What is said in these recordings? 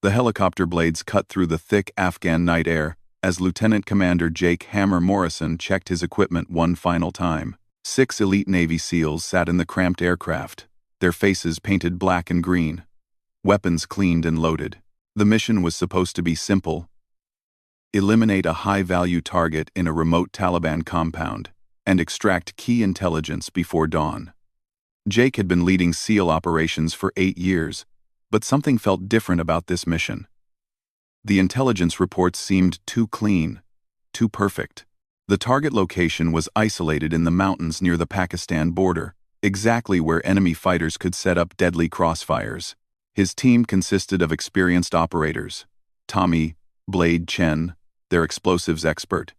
The helicopter blades cut through the thick Afghan night air as Lieutenant Commander Jake "Hammer" Morrison checked his equipment one final time. 6 elite Navy SEALs sat in the cramped aircraft, their faces painted black and green, weapons cleaned and loaded. The mission was supposed to be simple: eliminate a high-value target in a remote Taliban compound and extract key intelligence before dawn. Jake had been leading SEAL operations for 8 years, but something felt different about this mission. The intelligence reports seemed too clean, too perfect. The target location was isolated in the mountains near the Pakistan border, exactly where enemy fighters could set up deadly crossfires. His team consisted of experienced operators: Tommy, Blade Chen, their explosives expert;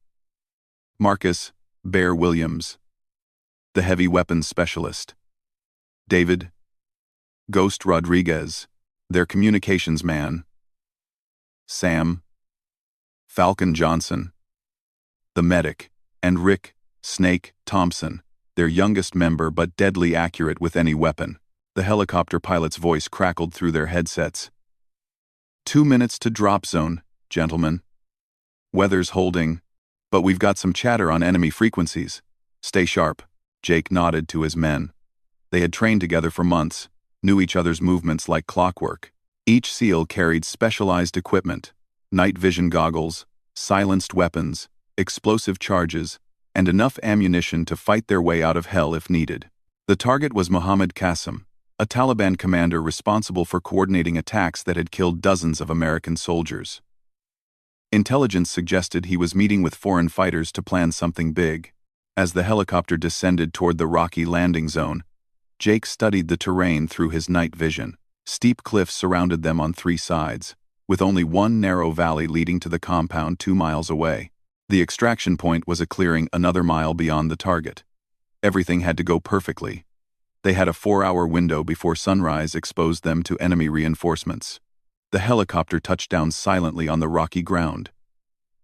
Marcus, Bear Williams, the heavy weapons specialist; David, Ghost Rodriguez, their communications man; Sam, Falcon Johnson, the medic; and Rick, Snake, Thompson, their youngest member but deadly accurate with any weapon. The helicopter pilot's voice crackled through their headsets. 2 minutes to drop zone, gentlemen. Weather's holding, but we've got some chatter on enemy frequencies. Stay sharp. Jake nodded to his men. They had trained together for months, knew each other's movements like clockwork. Each SEAL carried specialized equipment: night vision goggles, silenced weapons, explosive charges, and enough ammunition to fight their way out of hell if needed. The target was Mohammed Qasim, a Taliban commander responsible for coordinating attacks that had killed dozens of American soldiers. Intelligence suggested he was meeting with foreign fighters to plan something big. As the helicopter descended toward the rocky landing zone, Jake studied the terrain through his night vision. Steep cliffs surrounded them on 3 sides, with only one narrow valley leading to the compound 2 miles away. The extraction point was a clearing another mile beyond the target. Everything had to go perfectly. They had a 4-hour window before sunrise exposed them to enemy reinforcements. The helicopter touched down silently on the rocky ground.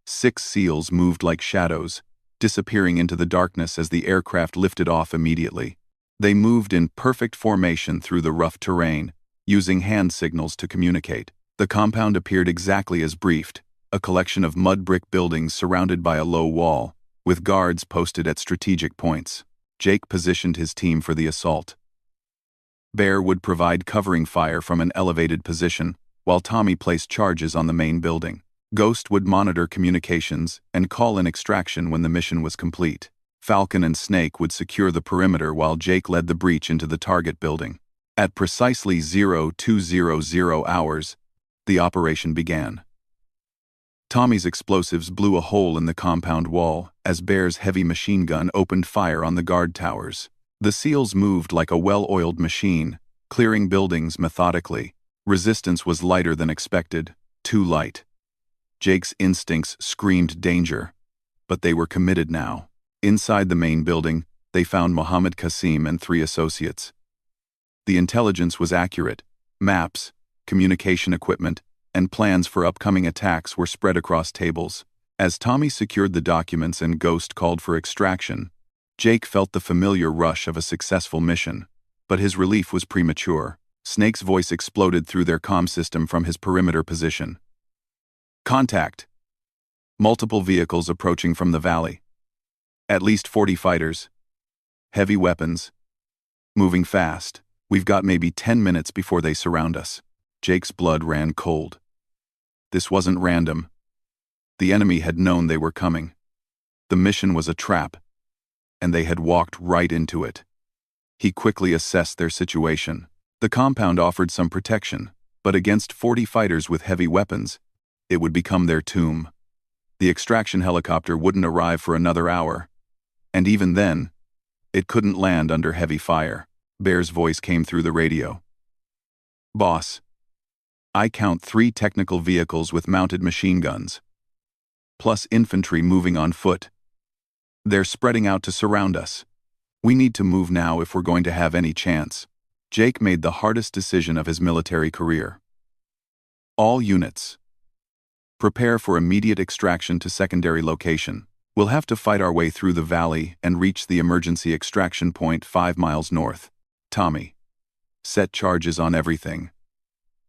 6 SEALs moved like shadows, disappearing into the darkness as the aircraft lifted off immediately. They moved in perfect formation through the rough terrain, using hand signals to communicate. The compound appeared exactly as briefed: a collection of mud brick buildings surrounded by a low wall, with guards posted at strategic points. Jake positioned his team for the assault. Bear would provide covering fire from an elevated position, while Tommy placed charges on the main building. Ghost would monitor communications and call in extraction when the mission was complete. Falcon and Snake would secure the perimeter while Jake led the breach into the target building. At precisely 0200 hours, the operation began. Tommy's explosives blew a hole in the compound wall as Bear's heavy machine gun opened fire on the guard towers. The SEALs moved like a well-oiled machine, clearing buildings methodically. Resistance was lighter than expected, too light. Jake's instincts screamed danger, but they were committed now. Inside the main building, they found Mohammed Qasim and 3 associates. The intelligence was accurate. Maps, communication equipment, and plans for upcoming attacks were spread across tables. As Tommy secured the documents and Ghost called for extraction, Jake felt the familiar rush of a successful mission, but his relief was premature. Snake's voice exploded through their comm system from his perimeter position. Contact! Multiple vehicles approaching from the valley. At least 40 fighters. Heavy weapons. Moving fast. We've got maybe 10 minutes before they surround us. Jake's blood ran cold. This wasn't random. The enemy had known they were coming. The mission was a trap, and they had walked right into it. He quickly assessed their situation. The compound offered some protection, but against 40 fighters with heavy weapons, it would become their tomb. The extraction helicopter wouldn't arrive for another hour, and even then, it couldn't land under heavy fire. Bear's voice came through the radio. Boss, I count 3 technical vehicles with mounted machine guns, plus infantry moving on foot. They're spreading out to surround us. We need to move now if we're going to have any chance. Jake made the hardest decision of his military career. All units, prepare for immediate extraction to secondary location. We'll have to fight our way through the valley and reach the emergency extraction point 5 miles north. Tommy, set charges on everything.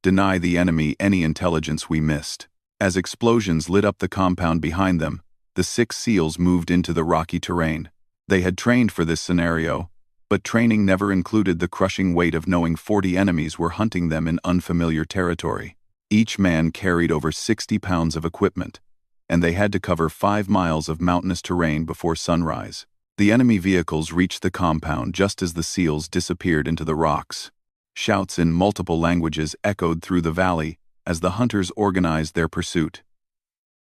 Deny the enemy any intelligence we missed. As explosions lit up the compound behind them, the 6 SEALs moved into the rocky terrain. They had trained for this scenario, but training never included the crushing weight of knowing 40 enemies were hunting them in unfamiliar territory. Each man carried over 60 pounds of equipment, and they had to cover 5 miles of mountainous terrain before sunrise. The enemy vehicles reached the compound just as the SEALs disappeared into the rocks. Shouts in multiple languages echoed through the valley as the hunters organized their pursuit.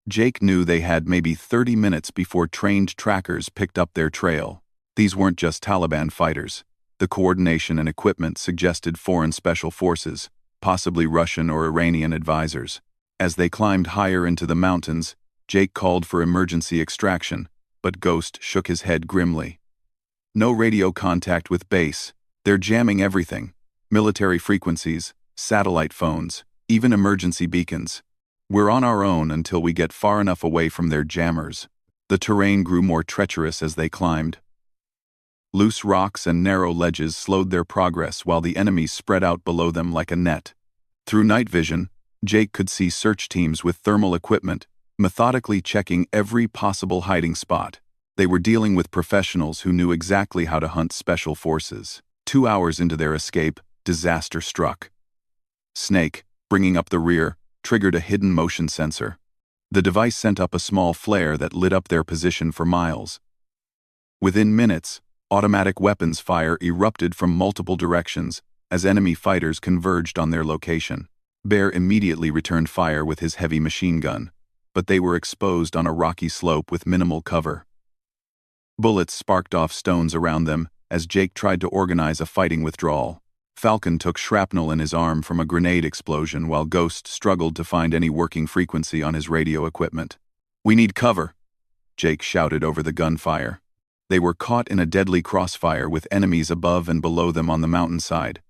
Jake knew they had maybe 30 minutes before trained trackers picked up their trail. These weren't just Taliban fighters. The coordination and equipment suggested foreign special forces, possibly Russian or Iranian advisors. As they climbed higher into the mountains, Jake called for emergency extraction, but Ghost shook his head grimly. No radio contact with base. They're jamming everything. Military frequencies, satellite phones, even emergency beacons. We're on our own until we get far enough away from their jammers. The terrain grew more treacherous as they climbed. Loose rocks and narrow ledges slowed their progress while the enemies spread out below them like a net. Through night vision, Jake could see search teams with thermal equipment, methodically checking every possible hiding spot. They were dealing with professionals who knew exactly how to hunt special forces. 2 hours into their escape, disaster struck. Snake, bringing up the rear, triggered a hidden motion sensor. The device sent up a small flare that lit up their position for miles. Within minutes, automatic weapons fire erupted from multiple directions as enemy fighters converged on their location. Bear immediately returned fire with his heavy machine gun, but they were exposed on a rocky slope with minimal cover. Bullets sparked off stones around them as Jake tried to organize a fighting withdrawal. Falcon took shrapnel in his arm from a grenade explosion while Ghost struggled to find any working frequency on his radio equipment. "We need cover," Jake shouted over the gunfire. They were caught in a deadly crossfire with enemies above and below them on the mountainside.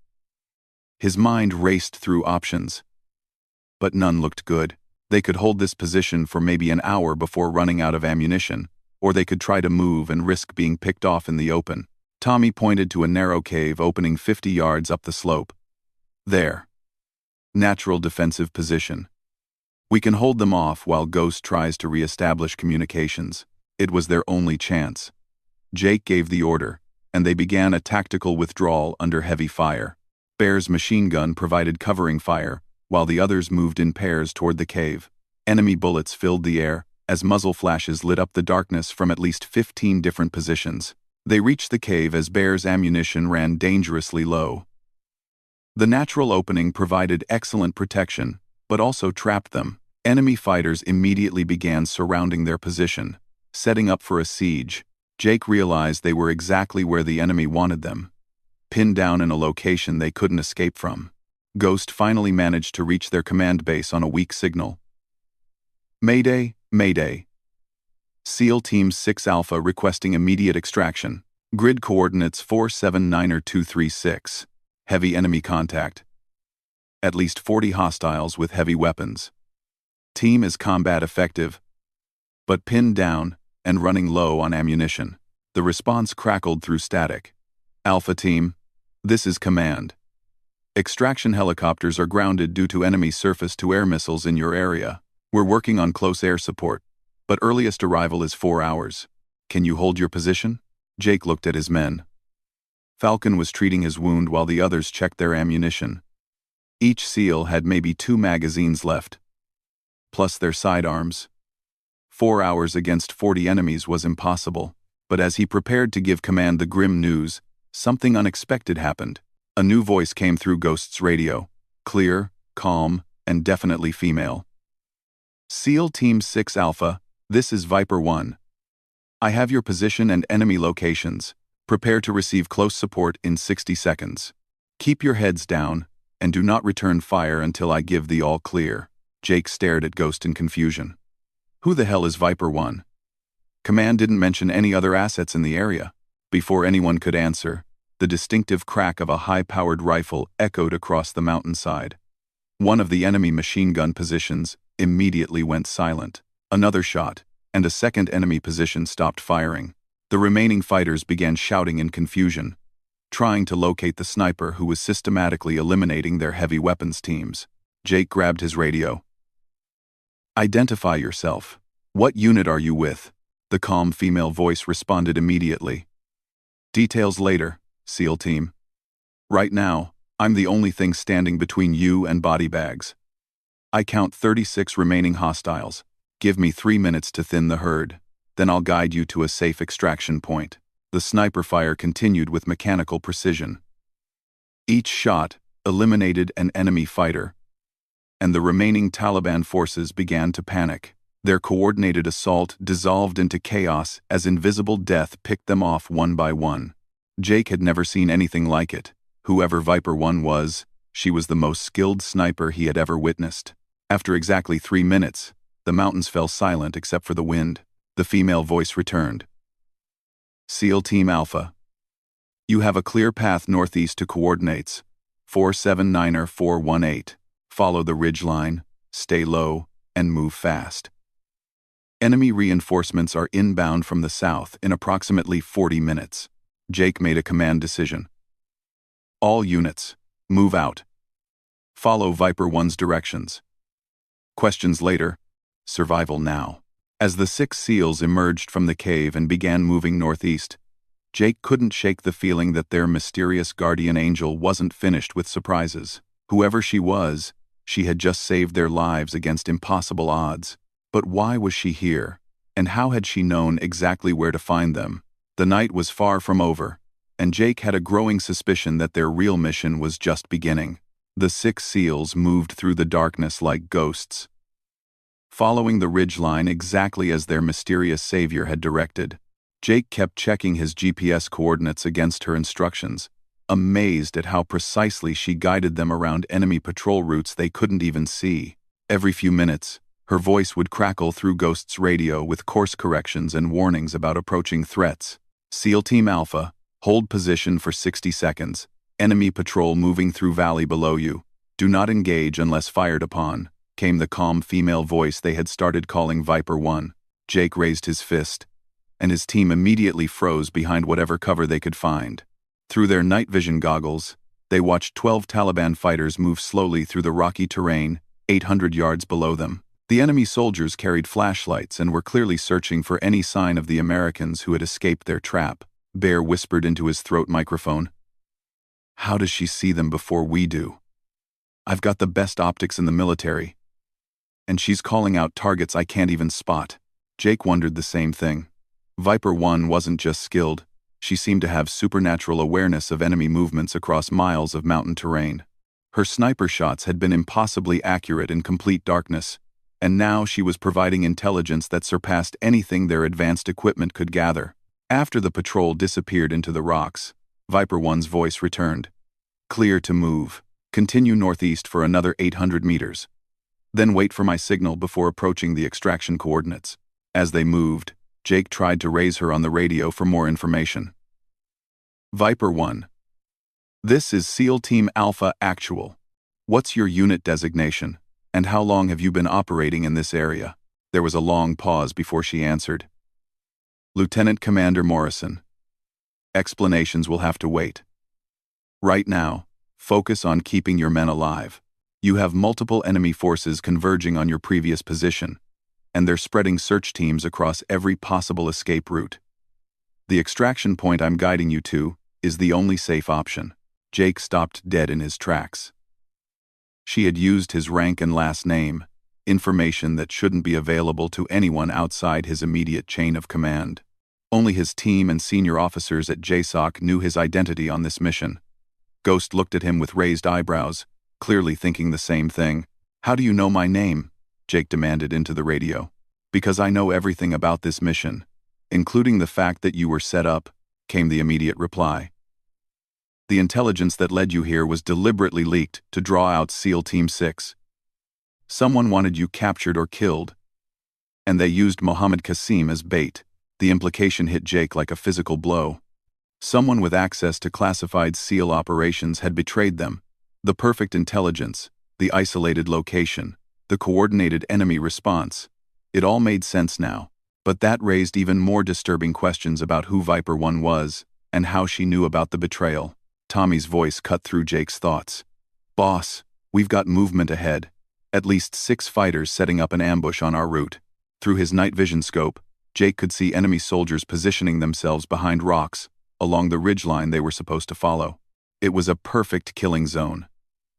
His mind raced through options, but none looked good. They could hold this position for maybe an hour before running out of ammunition, or they could try to move and risk being picked off in the open. Tommy pointed to a narrow cave opening 50 yards up the slope. "There. Natural defensive position. We can hold them off while Ghost tries to re-establish communications." It was their only chance. Jake gave the order, and they began a tactical withdrawal under heavy fire. Bear's machine gun provided covering fire, while the others moved in pairs toward the cave. Enemy bullets filled the air as muzzle flashes lit up the darkness from at least 15 different positions. They reached the cave as Bear's ammunition ran dangerously low. The natural opening provided excellent protection, but also trapped them. Enemy fighters immediately began surrounding their position, setting up for a siege. Jake realized they were exactly where the enemy wanted them, pinned down in a location they couldn't escape from. Ghost finally managed to reach their command base on a weak signal. "Mayday, Mayday. SEAL Team 6 Alpha requesting immediate extraction. Grid coordinates 479er236. Heavy enemy contact. At least 40 hostiles with heavy weapons. Team is combat effective, but pinned down and running low on ammunition." The response crackled through static. "Alpha Team, this is command. Extraction helicopters are grounded due to enemy surface-to-air missiles in your area. We're working on close air support, but earliest arrival is 4 hours. Can you hold your position?" Jake looked at his men. Falcon was treating his wound while the others checked their ammunition. Each SEAL had maybe 2 magazines left, plus their sidearms. 4 hours against 40 enemies was impossible, but as he prepared to give command the grim news, something unexpected happened. A new voice came through Ghost's radio, clear, calm, and definitely female. "SEAL Team 6 Alpha, this is Viper 1. I have your position and enemy locations. Prepare to receive close support in 60 seconds. Keep your heads down, and do not return fire until I give the all clear." Jake stared at Ghost in confusion. Who the hell is Viper 1? Command didn't mention any other assets in the area. Before anyone could answer, the distinctive crack of a high-powered rifle echoed across the mountainside. One of the enemy machine gun positions immediately went silent. Another shot, and a second enemy position stopped firing. The remaining fighters began shouting in confusion. trying to locate the sniper who was systematically eliminating their heavy weapons teams. Jake grabbed his radio. "Identify yourself. What unit are you with?" The calm female voice responded immediately. "Details later, SEAL team. Right now, I'm the only thing standing between you and body bags. I count 36 remaining hostiles. Give me 3 minutes to thin the herd, then I'll guide you to a safe extraction point." The sniper fire continued with mechanical precision. Each shot eliminated an enemy fighter, and the remaining Taliban forces began to panic. Their coordinated assault dissolved into chaos as invisible death picked them off one by one. Jake had never seen anything like it. Whoever Viper 1 was, she was the most skilled sniper he had ever witnessed. After exactly 3 minutes, the mountains fell silent except for the wind. The female voice returned. "SEAL Team Alpha. You have a clear path northeast to coordinates 479er418. Follow the ridge line, stay low, and move fast. Enemy reinforcements are inbound from the south in approximately 40 minutes. Jake made a command decision. "All units, move out. Follow Viper 1's directions." Questions later. Survival now. As the 6 SEALs emerged from the cave and began moving northeast, Jake couldn't shake the feeling that their mysterious guardian angel wasn't finished with surprises. Whoever she was, she had just saved their lives against impossible odds. But why was she here? And how had she known exactly where to find them? The night was far from over, and Jake had a growing suspicion that their real mission was just beginning. The 6 SEALs moved through the darkness like ghosts, following the ridgeline exactly as their mysterious savior had directed. Jake kept checking his GPS coordinates against her instructions, amazed at how precisely she guided them around enemy patrol routes they couldn't even see. Every few minutes, her voice would crackle through Ghost's radio with course corrections and warnings about approaching threats. "SEAL Team Alpha, hold position for 60 seconds. Enemy patrol moving through valley below you. Do not engage unless fired upon," came the calm female voice they had started calling Viper 1. Jake raised his fist, and his team immediately froze behind whatever cover they could find. Through their night vision goggles, they watched 12 Taliban fighters move slowly through the rocky terrain, 800 yards below them. The enemy soldiers carried flashlights and were clearly searching for any sign of the Americans who had escaped their trap. Bear whispered into his throat microphone. "How does she see them before we do? I've got the best optics in the military, and she's calling out targets I can't even spot." Jake wondered the same thing. Viper 1 wasn't just skilled, she seemed to have supernatural awareness of enemy movements across miles of mountain terrain. Her sniper shots had been impossibly accurate in complete darkness, and now she was providing intelligence that surpassed anything their advanced equipment could gather. After the patrol disappeared into the rocks, Viper 1's voice returned. "Clear to move. Continue northeast for another 800 meters. Then wait for my signal before approaching the extraction coordinates." As they moved, Jake tried to raise her on the radio for more information. "Viper 1. This is SEAL Team Alpha Actual. What's your unit designation, and how long have you been operating in this area?" There was a long pause before she answered. "Lieutenant Commander Morrison. Explanations will have to wait. Right now, focus on keeping your men alive. You have multiple enemy forces converging on your previous position, and they're spreading search teams across every possible escape route. The extraction point I'm guiding you to is the only safe option." Jake stopped dead in his tracks. She had used his rank and last name, information that shouldn't be available to anyone outside his immediate chain of command. Only his team and senior officers at JSOC knew his identity on this mission. Ghost looked at him with raised eyebrows, clearly thinking the same thing. "How do you know my name?" Jake demanded into the radio. "Because I know everything about this mission, including the fact that you were set up," came the immediate reply. "The intelligence that led you here was deliberately leaked to draw out SEAL Team 6. Someone wanted you captured or killed, and they used Mohammed Qasim as bait." The implication hit Jake like a physical blow. Someone with access to classified SEAL operations had betrayed them. The perfect intelligence, the isolated location, the coordinated enemy response. It all made sense now, but that raised even more disturbing questions about who Viper 1 was and how she knew about the betrayal. Tommy's voice cut through Jake's thoughts. "Boss, we've got movement ahead. At least 6 fighters setting up an ambush on our route." Through his night vision scope, Jake could see enemy soldiers positioning themselves behind rocks, along the ridgeline they were supposed to follow. It was a perfect killing zone.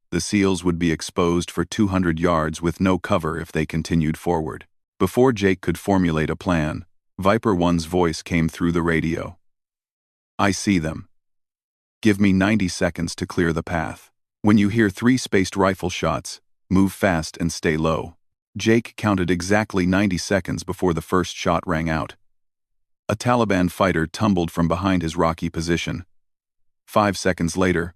The SEALs would be exposed for 200 yards with no cover if they continued forward. Before Jake could formulate a plan, Viper 1's voice came through the radio. "I see them. Give me 90 seconds to clear the path. When you hear 3 spaced rifle shots, move fast and stay low." Jake counted exactly 90 seconds before the first shot rang out. A Taliban fighter tumbled from behind his rocky position. 5 seconds later,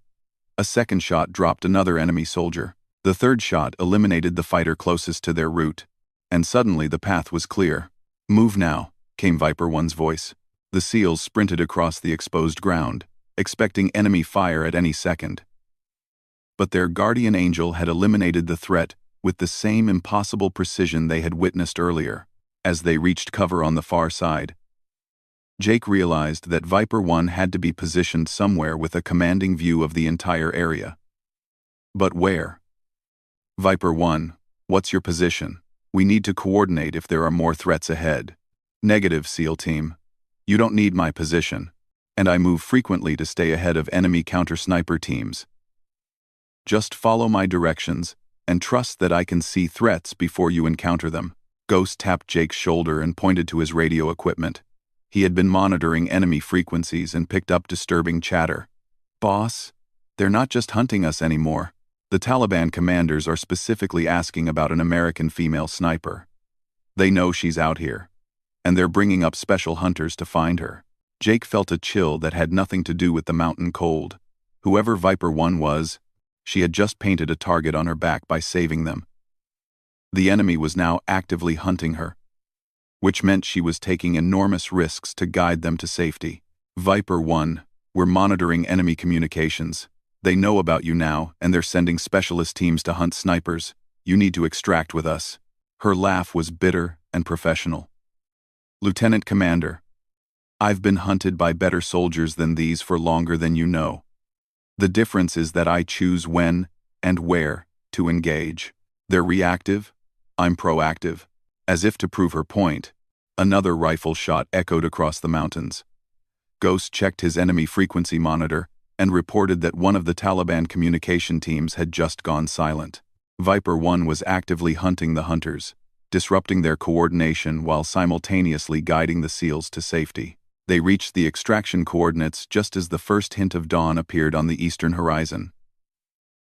a second shot dropped another enemy soldier. The third shot eliminated the fighter closest to their route, and suddenly the path was clear. "Move now," came Viper 1's voice. The SEALs sprinted across the exposed ground, expecting enemy fire at any second. But their guardian angel had eliminated the threat with the same impossible precision they had witnessed earlier. As they reached cover on the far side, Jake realized that Viper 1 had to be positioned somewhere with a commanding view of the entire area. But where? "Viper 1, what's your position? We need to coordinate if there are more threats ahead." "Negative, SEAL team. You don't need my position, and I move frequently to stay ahead of enemy counter-sniper teams. Just follow my directions and trust that I can see threats before you encounter them." Ghost tapped Jake's shoulder and pointed to his radio equipment. He had been monitoring enemy frequencies and picked up disturbing chatter. "Boss, they're not just hunting us anymore. The Taliban commanders are specifically asking about an American female sniper. They know she's out here, and they're bringing up special hunters to find her." Jake felt a chill that had nothing to do with the mountain cold. Whoever Viper 1 was, she had just painted a target on her back by saving them. The enemy was now actively hunting her, which meant she was taking enormous risks to guide them to safety. "Viper 1, we're monitoring enemy communications. They know about you now, and they're sending specialist teams to hunt snipers. You need to extract with us." Her laugh was bitter and professional. "Lieutenant Commander, I've been hunted by better soldiers than these for longer than you know. The difference is that I choose when and where to engage. They're reactive, I'm proactive." As if to prove her point, another rifle shot echoed across the mountains. Ghost checked his enemy frequency monitor and reported that one of the Taliban communication teams had just gone silent. Viper 1 was actively hunting the hunters, disrupting their coordination while simultaneously guiding the SEALs to safety. They reached the extraction coordinates just as the first hint of dawn appeared on the eastern horizon.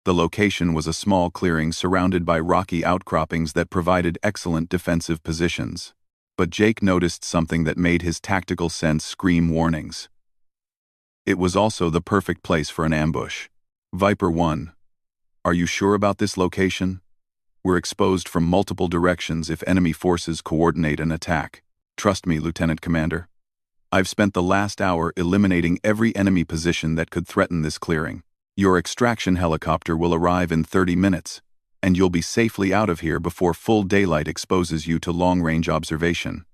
The location was a small clearing surrounded by rocky outcroppings that provided excellent defensive positions. But Jake noticed something that made his tactical sense scream warnings. It was also the perfect place for an ambush. "Viper 1, are you sure about this location? We're exposed from multiple directions if enemy forces coordinate an attack." "Trust me, Lieutenant Commander. I've spent the last hour eliminating every enemy position that could threaten this clearing. Your extraction helicopter will arrive in 30 minutes, and you'll be safely out of here before full daylight exposes you to long-range observation."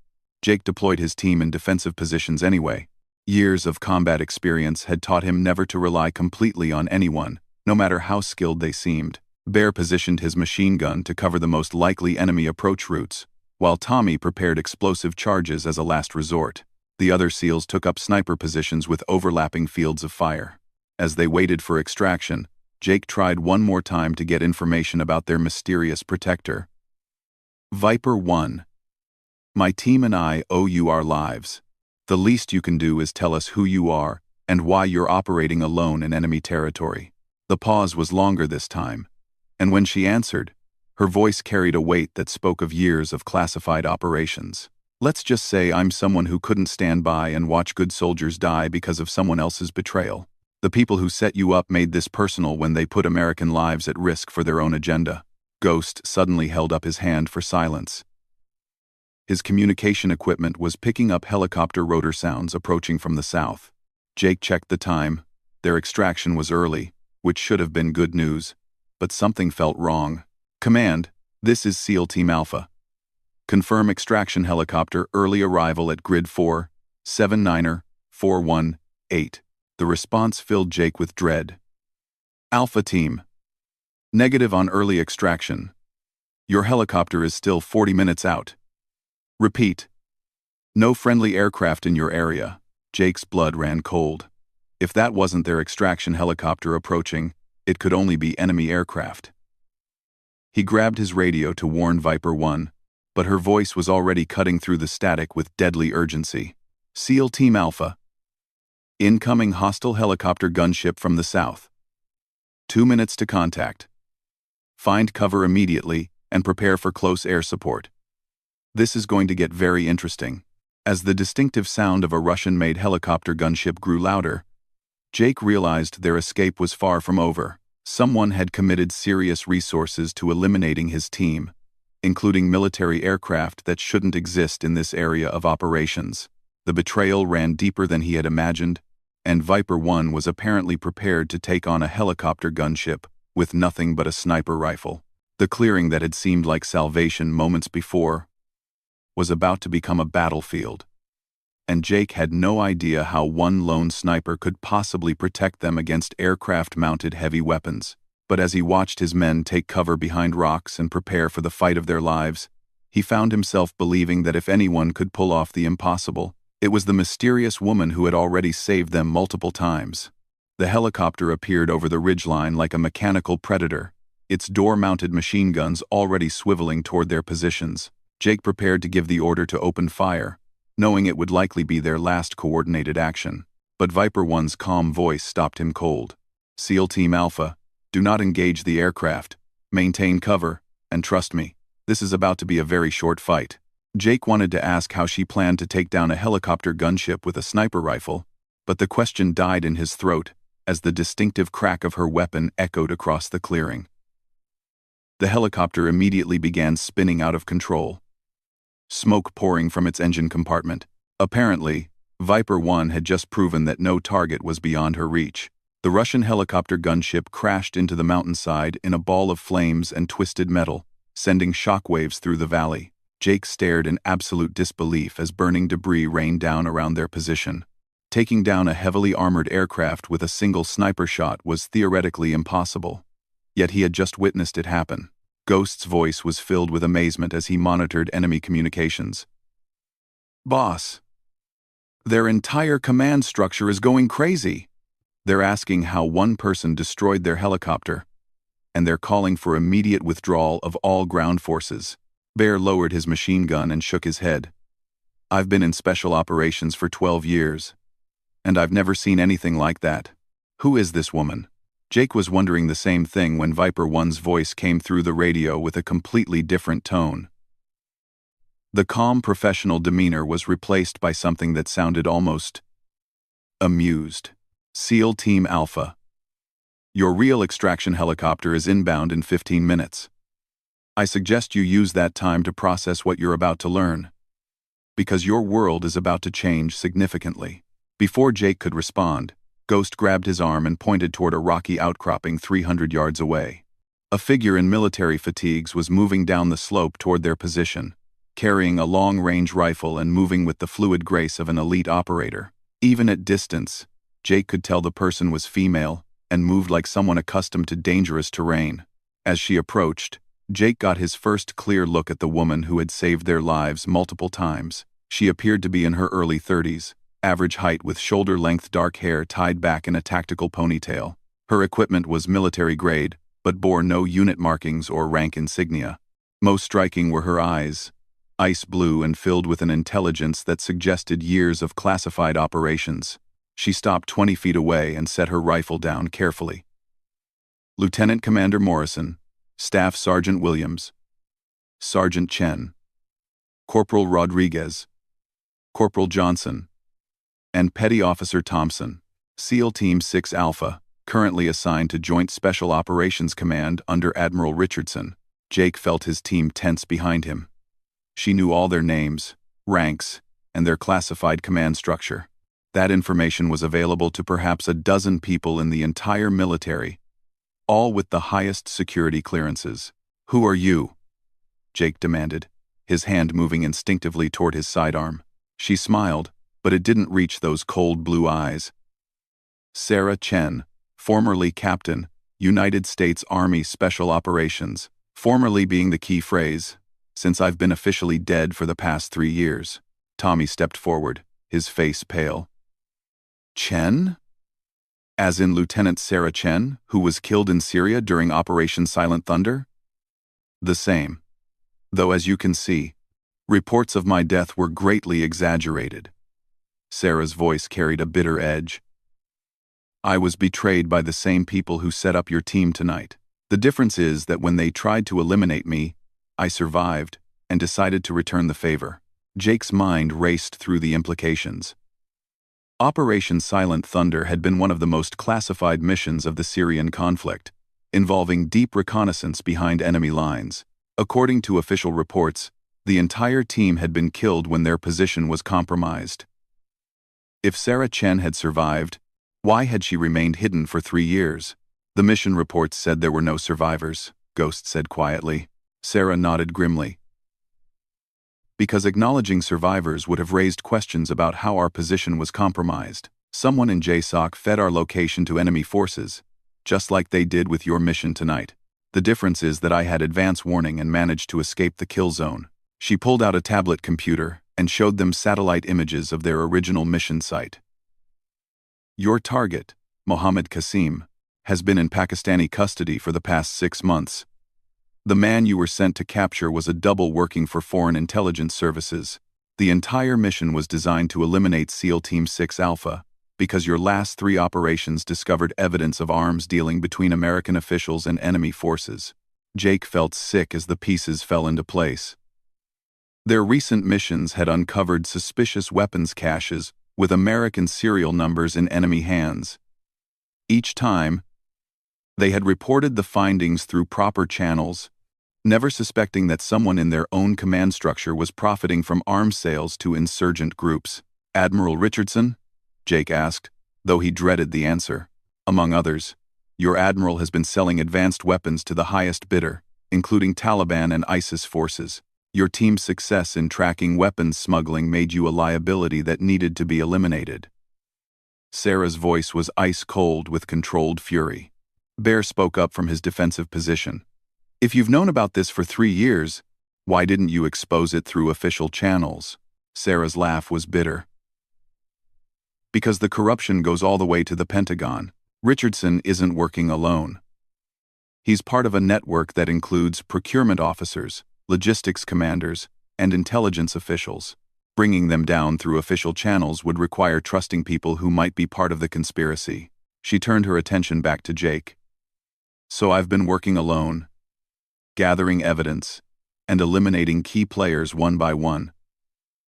Jake deployed his team in defensive positions anyway. Years of combat experience had taught him never to rely completely on anyone, no matter how skilled they seemed. Bear positioned his machine gun to cover the most likely enemy approach routes, while Tommy prepared explosive charges as a last resort. The other SEALs took up sniper positions with overlapping fields of fire. As they waited for extraction, Jake tried one more time to get information about their mysterious protector. "Viper 1, my team and I owe you our lives. The least you can do is tell us who you are and why you're operating alone in enemy territory." The pause was longer this time, and when she answered, her voice carried a weight that spoke of years of classified operations. "Let's just say I'm someone who couldn't stand by and watch good soldiers die because of someone else's betrayal. The people who set you up made this personal when they put American lives at risk for their own agenda." Ghost suddenly held up his hand for silence. His communication equipment was picking up helicopter rotor sounds approaching from the south. Jake checked the time. Their extraction was early, which should have been good news, but something felt wrong. "Command, this is SEAL Team Alpha. Confirm extraction helicopter early arrival at Grid 4, 79er, 418. The response filled Jake with dread. Alpha Team. Negative on early extraction. Your helicopter is still 40 minutes out. Repeat. No friendly aircraft in your area. Jake's blood ran cold. If that wasn't their extraction helicopter approaching, it could only be enemy aircraft. He grabbed his radio to warn Viper 1, but her voice was already cutting through the static with deadly urgency. SEAL Team Alpha. Incoming hostile helicopter gunship from the south. 2 minutes to contact. Find cover immediately and prepare for close air support. This is going to get very interesting. As the distinctive sound of a Russian-made helicopter gunship grew louder, Jake realized their escape was far from over. Someone had committed serious resources to eliminating his team, including military aircraft that shouldn't exist in this area of operations. The betrayal ran deeper than he had imagined, and Viper 1 was apparently prepared to take on a helicopter gunship with nothing but a sniper rifle. The clearing that had seemed like salvation moments before was about to become a battlefield, and Jake had no idea how one lone sniper could possibly protect them against aircraft-mounted heavy weapons. But as he watched his men take cover behind rocks and prepare for the fight of their lives, he found himself believing that if anyone could pull off the impossible, it was the mysterious woman who had already saved them multiple times. The helicopter appeared over the ridgeline like a mechanical predator, its door-mounted machine guns already swiveling toward their positions. Jake prepared to give the order to open fire, knowing it would likely be their last coordinated action. But Viper 1's calm voice stopped him cold. SEAL Team Alpha, do not engage the aircraft, maintain cover, and trust me, this is about to be a very short fight. Jake wanted to ask how she planned to take down a helicopter gunship with a sniper rifle, but the question died in his throat as the distinctive crack of her weapon echoed across the clearing. The helicopter immediately began spinning out of control, smoke pouring from its engine compartment. Apparently, Viper 1 had just proven that no target was beyond her reach. The Russian helicopter gunship crashed into the mountainside in a ball of flames and twisted metal, sending shockwaves through the valley. Jake stared in absolute disbelief as burning debris rained down around their position. Taking down a heavily armored aircraft with a single sniper shot was theoretically impossible. Yet he had just witnessed it happen. Ghost's voice was filled with amazement as he monitored enemy communications. Boss, their entire command structure is going crazy. They're asking how one person destroyed their helicopter, and they're calling for immediate withdrawal of all ground forces. Bear lowered his machine gun and shook his head. I've been in special operations for 12 years, and I've never seen anything like that. Who is this woman? Jake was wondering the same thing when Viper 1's voice came through the radio with a completely different tone. The calm professional demeanor was replaced by something that sounded almost amused. SEAL Team Alpha. Your real extraction helicopter is inbound in 15 minutes. I suggest you use that time to process what you're about to learn, because your world is about to change significantly. Before Jake could respond, Ghost grabbed his arm and pointed toward a rocky outcropping 300 yards away. A figure in military fatigues was moving down the slope toward their position, carrying a long-range rifle and moving with the fluid grace of an elite operator. Even at distance, Jake could tell the person was female and moved like someone accustomed to dangerous terrain. As she approached, Jake got his first clear look at the woman who had saved their lives multiple times. She appeared to be in her early 30s, average height with shoulder-length dark hair tied back in a tactical ponytail. Her equipment was military-grade, but bore no unit markings or rank insignia. Most striking were her eyes, ice blue and filled with an intelligence that suggested years of classified operations. She stopped 20 feet away and set her rifle down carefully. Lieutenant Commander Morrison, Staff Sergeant Williams, Sergeant Chen, Corporal Rodriguez, Corporal Johnson, and Petty Officer Thompson, SEAL Team 6 Alpha, currently assigned to Joint Special Operations Command under Admiral Richardson. Jake felt his team tense behind him. She knew all their names, ranks, and their classified command structure. That information was available to perhaps a dozen people in the entire military, all with the highest security clearances. Who are you? Jake demanded, his hand moving instinctively toward his sidearm. She smiled, but it didn't reach those cold blue eyes. Sarah Chen, formerly Captain, United States Army Special Operations, formerly being the key phrase, since I've been officially dead for the past 3 years. Tommy stepped forward, his face pale. Chen? As in Lieutenant Sarah Chen, who was killed in Syria during Operation Silent Thunder? The same. Though as you can see, reports of my death were greatly exaggerated. Sarah's voice carried a bitter edge. I was betrayed by the same people who set up your team tonight. The difference is that when they tried to eliminate me, I survived and decided to return the favor. Jake's mind raced through the implications. Operation Silent Thunder had been one of the most classified missions of the Syrian conflict, involving deep reconnaissance behind enemy lines. According to official reports, the entire team had been killed when their position was compromised. If Sarah Chen had survived, why had she remained hidden for 3 years? The mission reports said there were no survivors, Ghost said quietly. Sarah nodded grimly. Because acknowledging survivors would have raised questions about how our position was compromised. Someone in JSOC fed our location to enemy forces, just like they did with your mission tonight. The difference is that I had advance warning and managed to escape the kill zone. She pulled out a tablet computer and showed them satellite images of their original mission site. Your target, Mohammed Qasim, has been in Pakistani custody for the past 6 months. The man you were sent to capture was a double working for foreign intelligence services. The entire mission was designed to eliminate SEAL Team 6 Alpha, because your last 3 operations discovered evidence of arms dealing between American officials and enemy forces. Jake felt sick as the pieces fell into place. Their recent missions had uncovered suspicious weapons caches with American serial numbers in enemy hands. Each time, they had reported the findings through proper channels, never suspecting that someone in their own command structure was profiting from arms sales to insurgent groups. Admiral Richardson? Jake asked, though he dreaded the answer. Among others, your admiral has been selling advanced weapons to the highest bidder, including Taliban and ISIS forces. Your team's success in tracking weapons smuggling made you a liability that needed to be eliminated. Sarah's voice was ice-cold with controlled fury. Bear spoke up from his defensive position. If you've known about this for 3 years, why didn't you expose it through official channels? Sarah's laugh was bitter. Because the corruption goes all the way to the Pentagon. Richardson isn't working alone. He's part of a network that includes procurement officers, logistics commanders, and intelligence officials. Bringing them down through official channels would require trusting people who might be part of the conspiracy. She turned her attention back to Jake. So I've been working alone, gathering evidence, and eliminating key players one by one.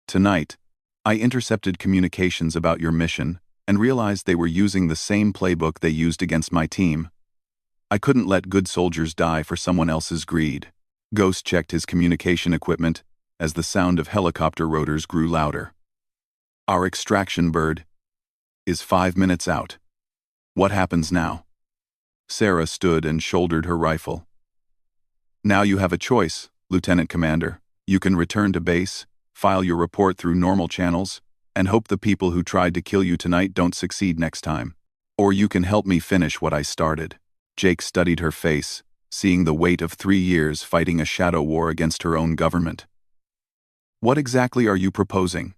Tonight, I intercepted communications about your mission and realized they were using the same playbook they used against my team. I couldn't let good soldiers die for someone else's greed. Ghost checked his communication equipment as the sound of helicopter rotors grew louder. Our extraction bird is 5 minutes out. What happens now? Sarah stood and shouldered her rifle. Now you have a choice, Lieutenant Commander. You can return to base, file your report through normal channels, and hope the people who tried to kill you tonight don't succeed next time. Or you can help me finish what I started. Jake studied her face, seeing the weight of 3 years fighting a shadow war against her own government. What exactly are you proposing?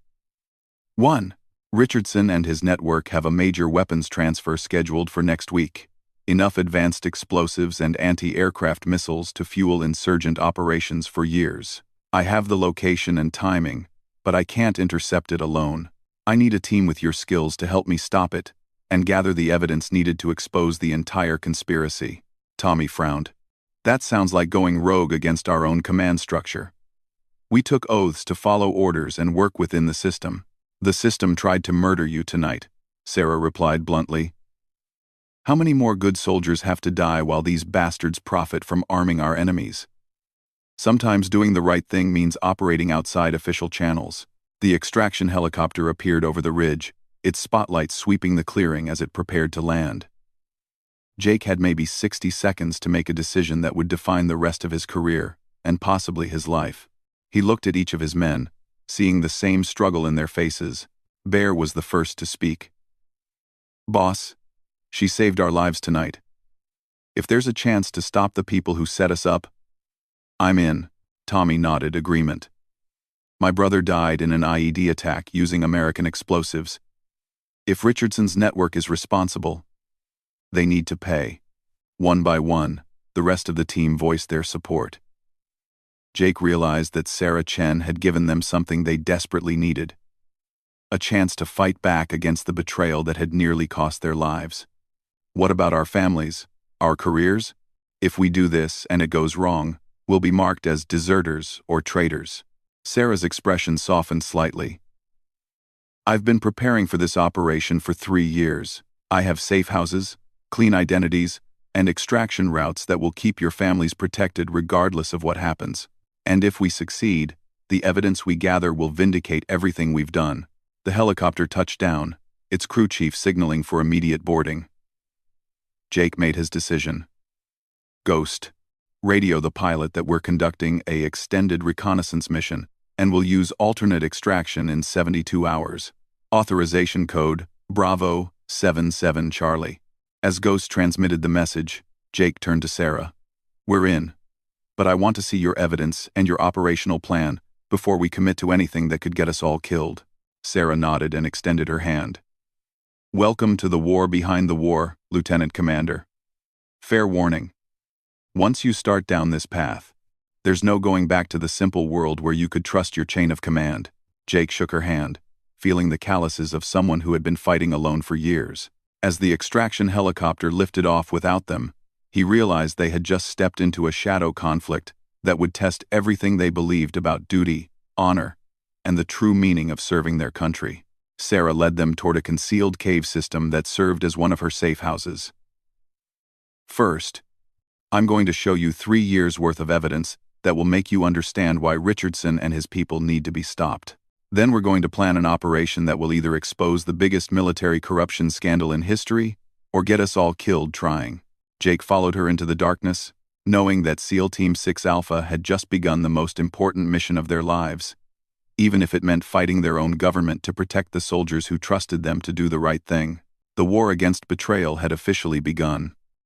1. Richardson and his network have a major weapons transfer scheduled for next week. Enough advanced explosives and anti-aircraft missiles to fuel insurgent operations for years. I have the location and timing, but I can't intercept it alone. I need a team with your skills to help me stop it and gather the evidence needed to expose the entire conspiracy. Tommy frowned. That sounds like going rogue against our own command structure. We took oaths to follow orders and work within the system. The system tried to murder you tonight, Sarah replied bluntly. How many more good soldiers have to die while these bastards profit from arming our enemies? Sometimes doing the right thing means operating outside official channels. The extraction helicopter appeared over the ridge, its spotlight sweeping the clearing as it prepared to land. Jake had maybe 60 seconds to make a decision that would define the rest of his career, and possibly his life. He looked at each of his men, seeing the same struggle in their faces. Bear was the first to speak. Boss, She saved our lives tonight. If there's a chance to stop the people who set us up, I'm in." Tommy nodded agreement. "My brother died in an IED attack using American explosives. If Richardson's network is responsible, they need to pay." One by one, the rest of the team voiced their support. Jake realized that Sarah Chen had given them something they desperately needed: a chance to fight back against the betrayal that had nearly cost their lives. "What about our families? Our careers? If we do this and it goes wrong, we'll be marked as deserters or traitors." Sarah's expression softened slightly. "I've been preparing for this operation for 3 years. I have safe houses, clean identities, and extraction routes that will keep your families protected regardless of what happens. And if we succeed, the evidence we gather will vindicate everything we've done." The helicopter touched down, its crew chief signaling for immediate boarding. Jake made his decision. "Ghost, radio the pilot that we're conducting a extended reconnaissance mission and will use alternate extraction in 72 hours. Authorization code, Bravo 77 Charlie." As Ghost transmitted the message, Jake turned to Sarah. "We're in. But I want to see your evidence and your operational plan before we commit to anything that could get us all killed." Sarah nodded and extended her hand. "Welcome to the war behind the war, Lieutenant Commander. Fair warning. Once you start down this path, there's no going back to the simple world where you could trust your chain of command." Jake shook her hand, feeling the calluses of someone who had been fighting alone for years. As the extraction helicopter lifted off without them, he realized they had just stepped into a shadow conflict that would test everything they believed about duty, honor, and the true meaning of serving their country. Sarah led them toward a concealed cave system that served as one of her safe houses. "First, I'm going to show you 3 years' worth of evidence that will make you understand why Richardson and his people need to be stopped. Then we're going to plan an operation that will either expose the biggest military corruption scandal in history or get us all killed trying." Jake followed her into the darkness, knowing that SEAL Team 6 Alpha had just begun the most important mission of their lives, even if it meant fighting their own government to protect the soldiers who trusted them to do the right thing. The war against betrayal had officially begun.